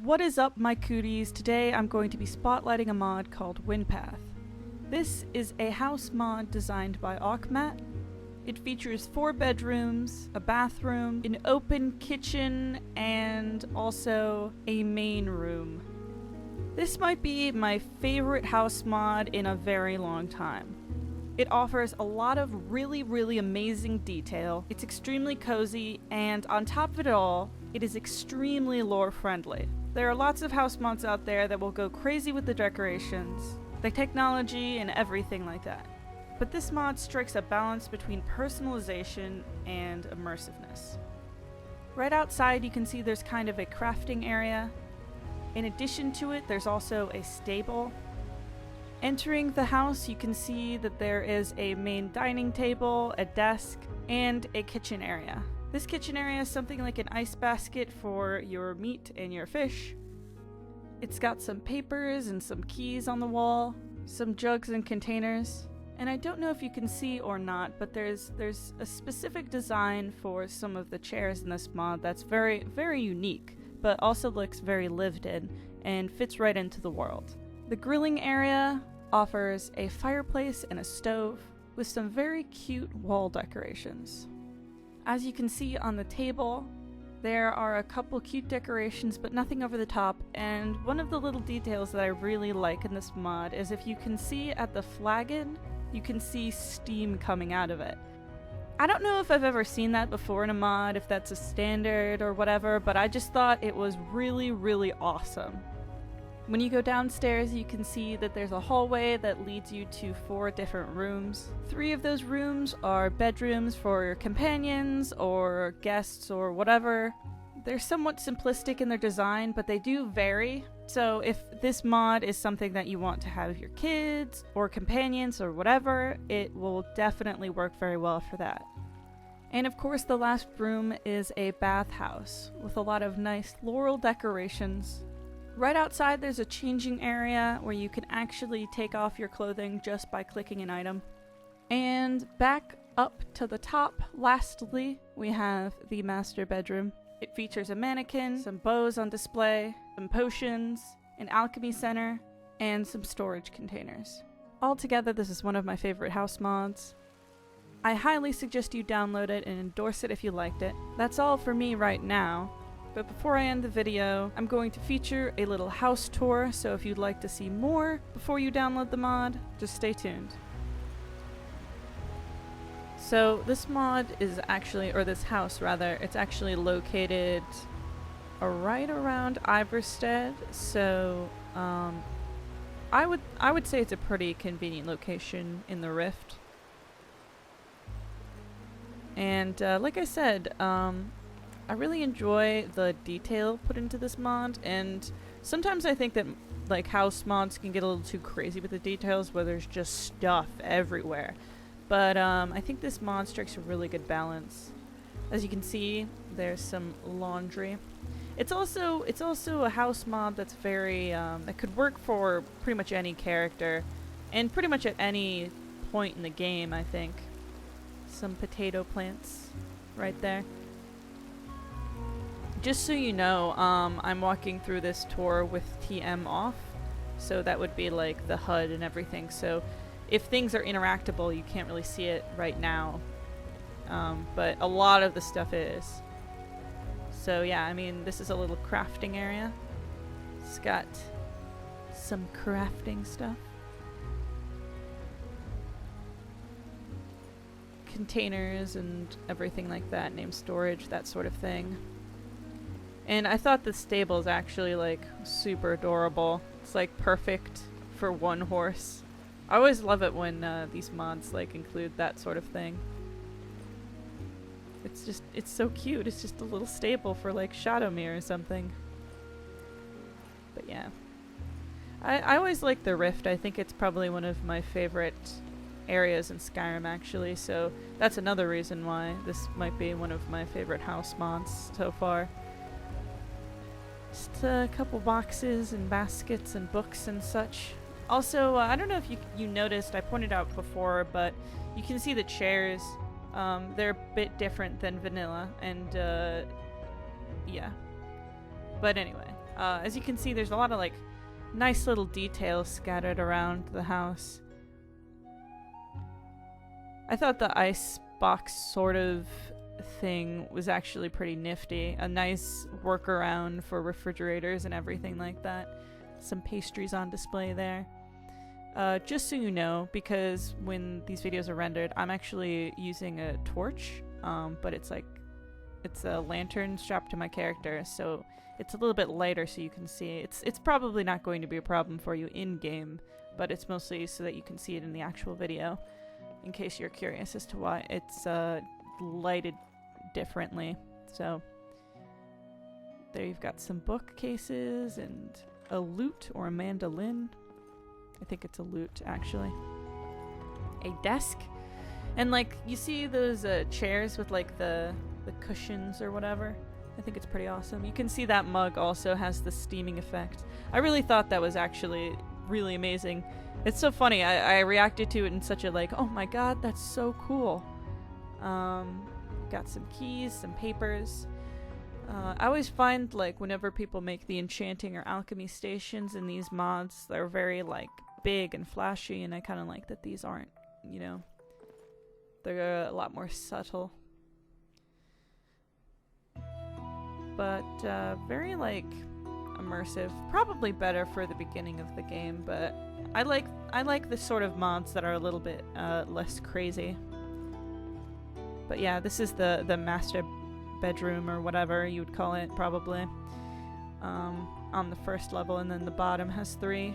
What is up, my cooties? Today I'm going to be spotlighting a mod called Windpath. This is a house mod designed by Aukmat. It features 4 bedrooms, a bathroom, an open kitchen, and also a main room. This might be my favorite house mod in a very long time. It offers a lot of really amazing detail, it's extremely cozy, and on top of it all, it is extremely lore friendly. There are lots of house mods out there that will go crazy with the decorations, the technology, and everything like that. But this mod strikes a balance between personalization and immersiveness. Right outside you can see there's kind of a crafting area. In addition to it, there's also a stable. Entering the house, you can see that there is a main dining table, a desk, and a kitchen area. This kitchen area is something like an ice basket for your meat and your fish. It's got some papers and some keys on the wall, some jugs and containers. And I don't know if you can see or not, but there's a specific design for some of the chairs in this mod that's very unique, but also looks very lived in and fits right into the world. The grilling area offers a fireplace and a stove with some very cute wall decorations. As you can see on the table, there are a couple cute decorations, but nothing over the top, and one of the little details that I really like in this mod is if you can see at the flagon, you can see steam coming out of it. I don't know if I've ever seen that before in a mod, if that's a standard or whatever, but I just thought it was really awesome. When you go downstairs, you can see that there's a hallway that leads you to 4 different rooms. 3 of those rooms are bedrooms for your companions or guests or whatever. They're somewhat simplistic in their design, but they do vary. So if this mod is something that you want to have your kids or companions or whatever, it will definitely work very well for that. And of course, the last room is a bathhouse with a lot of nice floral decorations. Right outside there's a changing area where you can actually take off your clothing just by clicking an item. And back up to the top, lastly, we have the master bedroom. It features a mannequin, some bows on display, some potions, an alchemy center, and some storage containers. Altogether, this is one of my favorite house mods. I highly suggest you download it and endorse it if you liked it. That's all for me right now. But before I end the video, I'm going to feature a little house tour, so if you'd like to see more before you download the mod, just stay tuned. So this mod is actually, or this house rather, it's actually located right around Ivarstead, so I would say it's a pretty convenient location in the Rift. And like I said, I really enjoy the detail put into this mod, and sometimes I think that like house mods can get a little too crazy with the details where there's just stuff everywhere. But I think this mod strikes a really good balance. As you can see, there's some laundry. It's also a house mod that's very that could work for pretty much any character and pretty much at any point in the game, I think. Some potato plants right there. Just so you know, I'm walking through this tour with TM off, so that would be like the HUD and everything, so if things are interactable you can't really see it right now, but a lot of the stuff is. So yeah, I mean, this is a little crafting area. It's got some crafting stuff. Containers and everything like that, name storage, that sort of thing. And I thought the stable is actually like super adorable. It's like perfect for one horse. I always love it when these mods like include that sort of thing. It's so cute. It's just a little stable for like Shadowmere or something. But yeah. I always like the Rift. I think it's probably one of my favorite areas in Skyrim actually, so that's another reason why this might be one of my favorite house mods so far. Just a couple boxes and baskets and books and such. Also, I don't know if you noticed, I pointed out before, but you can see the chairs. They're a bit different than vanilla, and yeah. But anyway, As you can see, there's a lot of like nice little details scattered around the house. I thought the ice box sort of thing was actually pretty nifty. A nice workaround for refrigerators and everything like that. Some pastries on display there. Just so you know, because when these videos are rendered, I'm actually using a torch, but it's a lantern strapped to my character, so it's a little bit lighter so you can see. It's probably not going to be a problem for you in-game, but it's mostly so that you can see it in the actual video, in case you're curious as to why it's lighted differently. So there you've got some bookcases and a lute or a mandolin. I think it's a lute, actually. A desk. And like, you see those chairs with like the cushions or whatever? I think it's pretty awesome. You can see that mug also has the steaming effect. I really thought that was actually really amazing. It's so funny. I reacted to it in such a like, oh my god, that's so cool. Got some keys, some papers. I always find like whenever people make the enchanting or alchemy stations in these mods, they're very like big and flashy, and I kind of like that these aren't, you know, they're a lot more subtle. But very like immersive. Probably better for the beginning of the game, but I like the sort of mods that are a little bit less crazy. But yeah, this is the master bedroom or whatever you would call it, probably. On the first level, and then the bottom has 3.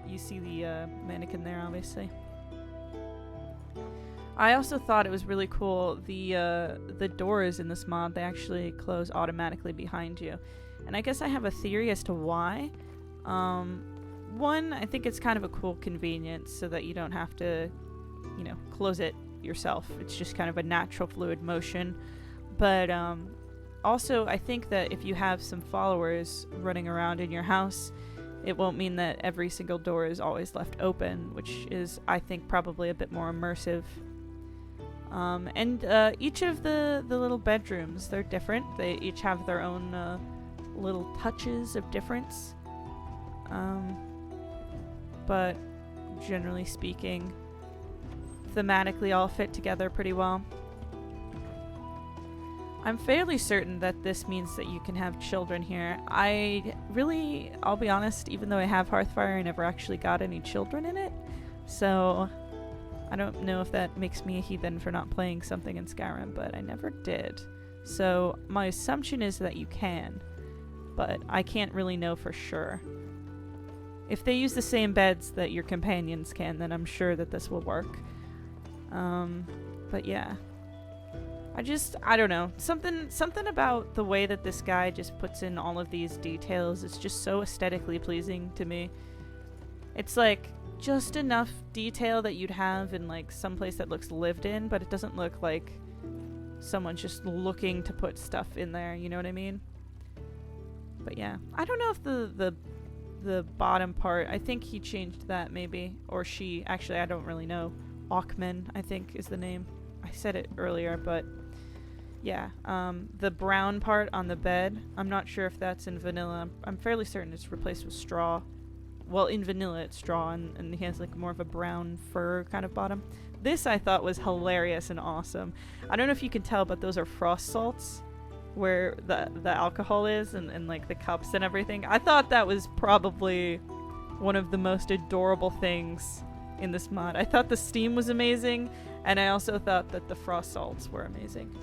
You see the mannequin there, obviously. I also thought it was really cool, the doors in this mod, they actually close automatically behind you. And I guess I have a theory as to why. One, I think it's kind of a cool convenience so that you don't have to, you know, close it yourself. It's just kind of a natural fluid motion. But also, I think that if you have some followers running around in your house, it won't mean that every single door is always left open, which is, I think, probably a bit more immersive. And each of the little bedrooms, they're different. They each have their own little touches of difference. But generally speaking, thematically all fit together pretty well. I'm fairly certain that this means that you can have children here. I'll be honest, even though I have Hearthfire, I never actually got any children in it. So I don't know if that makes me a heathen for not playing something in Skyrim, but I never did. So my assumption is that you can, but I can't really know for sure. If they use the same beds that your companions can, then I'm sure that this will work. But yeah. I don't know. Something about the way that this guy just puts in all of these details is just so aesthetically pleasing to me. It's like just enough detail that you'd have in like someplace that looks lived in, but it doesn't look like someone's just looking to put stuff in there, you know what I mean? But yeah. I don't know if the bottom part, I think he changed that maybe, or she, actually I don't really know. Aukman, I think is the name. I said it earlier, but yeah, the brown part on the bed, I'm not sure if that's in vanilla. I'm fairly certain it's replaced with straw. Well, in vanilla it's straw, and he has like more of a brown fur kind of bottom. This I thought was hilarious and awesome. I don't know if you can tell, but those are frost salts where the alcohol is, and like the cups and everything. I thought that was probably one of the most adorable things in this mod. I thought the steam was amazing, and I also thought that the frost salts were amazing.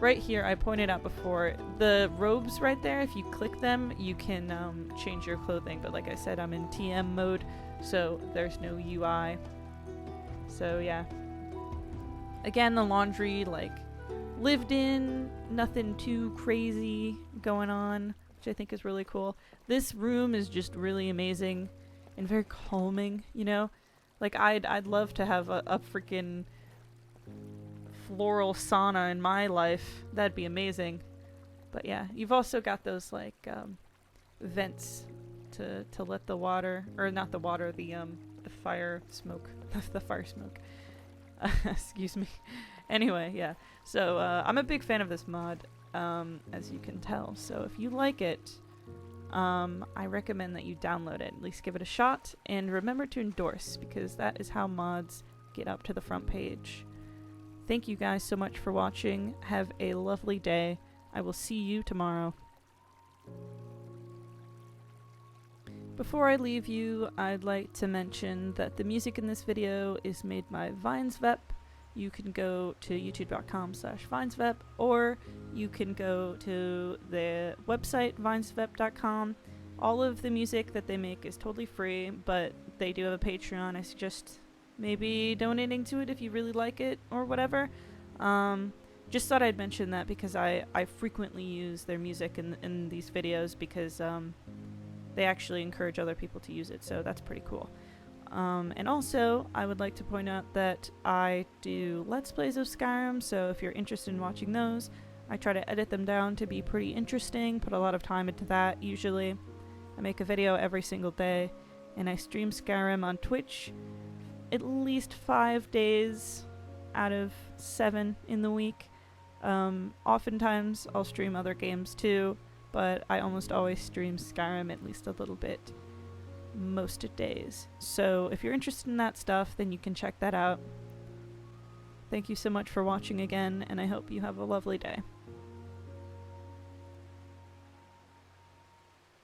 Right here, I pointed out before, the robes right there, if you click them, you can change your clothing. But like I said, I'm in TM mode, so there's no UI. So yeah. Again, the laundry, like, lived in, nothing too crazy going on, which I think is really cool. This room is just really amazing and very calming, you know? Like, I'd love to have a freaking floral sauna in my life. That'd be amazing. But yeah, you've also got those like vents to let the water, or not the water, the fire smoke, the fire smoke. Excuse me. Anyway, yeah. So I'm a big fan of this mod, as you can tell. So if you like it, I recommend that you download it, at least give it a shot, and remember to endorse, because that is how mods get up to the front page. Thank you guys so much for watching. Have a lovely day. I will see you tomorrow. Before I leave you, I'd like to mention that the music in this video is made by Vinesvep. You can go to youtube.com/Vinesvep, or you can go to the website vinesvep.com. All of the music that they make is totally free, but they do have a Patreon. I suggest maybe donating to it if you really like it or whatever. Just thought I'd mention that because I frequently use their music in these videos because they actually encourage other people to use it, so that's pretty cool. And also, I would like to point out that I do Let's Plays of Skyrim, so if you're interested in watching those, I try to edit them down to be pretty interesting, put a lot of time into that usually. I make a video every single day, and I stream Skyrim on Twitch at least 5 days out of 7 in the week. Oftentimes, I'll stream other games too, but I almost always stream Skyrim at least a little bit most days. So if you're interested in that stuff, then you can check that out. Thank you so much for watching again, and I hope you have a lovely day.